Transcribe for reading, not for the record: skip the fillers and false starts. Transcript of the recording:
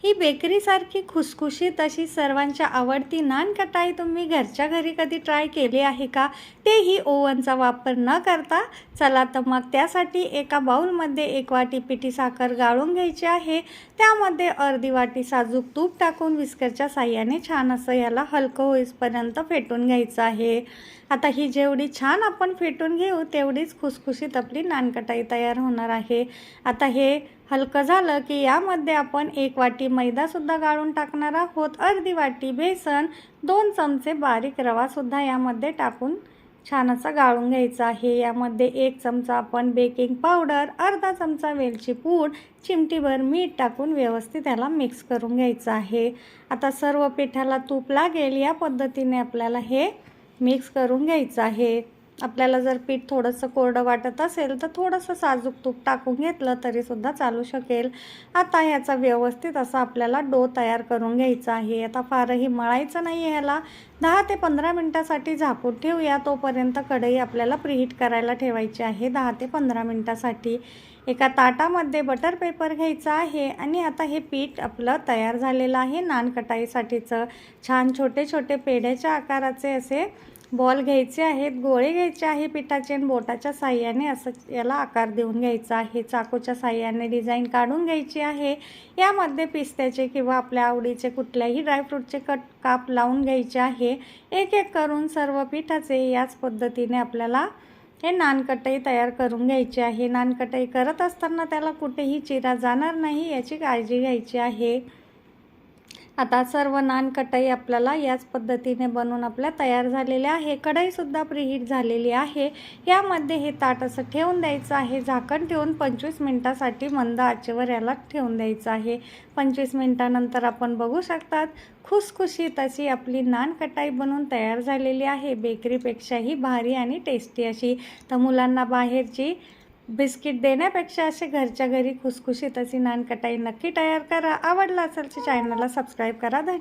ही बेकरीसारखी खुसखुशीत अशी सर्वांच्या आवडती नानकटाई तुम्ही घरच्या घरी कधी ट्राय केली आहे का? तेही ओव्हनचा वापर न करता. चला तर मग त्यासाठी एका बाउलमध्ये 1 वाटी पिठी साखर गाळून घ्यायची आहे. त्यामध्ये अर्धी वाटी साजूक तूप टाकून विस्करच्या साहाय्याने छान असं याला हलकं होईपर्यंत फेटून घ्यायचं आहे. आता ही जेवढी छान आपण फेटून घेऊ तेवढीच खुसखुशीत आपली नानकटाई तयार होणार आहे. आता हे हलकं झालं की यामध्ये आपण 1 वाटी मैदासुद्धा गाळून टाकणार आहोत. अर्धी वाटी बेसन, 2 चमचे बारीक रवासुद्धा यामध्ये टाकून छान असा गाळून घ्यायचा आहे. यामध्ये 1 चमचा आपण बेकिंग पावडर, अर्धा चमचा वेलची पूड, चिमटीभर मीठ टाकून व्यवस्थित याला मिक्स करून घ्यायचं आहे. आता सर्व पिठाला तूप लागेल या पद्धतीने आपल्याला हे मिक्स करून घ्यायचं आहे. आपल्याला जर पीठ थोडंसं कोरडं वाटत असेल तर थोडंसं साजूक तूप टाकून घेतलं तरीसुद्धा चालू शकेल. आता ह्याचा व्यवस्थित असा आपल्याला डो तयार करून घ्यायचा आहे. आता फारही मळायचं नाही आहे. ह्याला 10 ते 15 मिनटासाठी झाकून ठेवूया. तोपर्यंत कढई आपल्याला प्रीहीट करायला ठेवायची आहे 10 ते 15 मिनटासाठी. एका ताटामध्ये बटर पेपर घ्यायचा आहे आणि आता हे पीठ आपलं तयार झालेलं आहे नानकटाईसाठीचं. छान छोटे छोटे पेढ्याच्या आकाराचे असे बॉल घ्यायचे आहेत, गोळे घ्यायचे आहे पिठाचे आणि बोटाच्या साहाय्याने असं याला आकार देऊन घ्यायचा आहे. चाकूच्या साहाय्याने डिझाईन काढून घ्यायची आहे. यामध्ये पिस्त्याचे किंवा आपल्या आवडीचे कुठल्याही ड्रायफ्रूटचे काप लावून घ्यायचे आहे. एक एक करून सर्व पिठाचे याच पद्धतीने आपल्याला हे नानकटाई तयार करून घ्यायची आहे. नानकटाई करत असताना त्याला कुठेही चिरा जाणार नाही याची काळजी घ्यायची आहे. आता सर्व नानकटाई आपल्याला याच पद्धतीने बनवून आपल्या तयार झालेल्या आहे. कढईसुद्धा प्रीहीट झालेली आहे. यामध्ये हे ताट असं ठेवून द्यायचं आहे. झाकण ठेवून 25 मिनटासाठी मंद आचेवर याला ठेवून द्यायचं आहे. 25 मिनटानंतर आपण बघू शकतात खुसखुशीत अशी आपली नानकटाई बनवून तयार झालेली आहे. बेकरीपेक्षाही भारी आणि टेस्टी अशी. तर मुलांना बाहेरची बिस्किट देण्यापेक्षा असे घरच्या घरी खुसखुशीत अशी नानकटाई नक्की तयार करा. आवडला असेल तर चॅनलला सबस्क्राईब करा. धन्यवाद.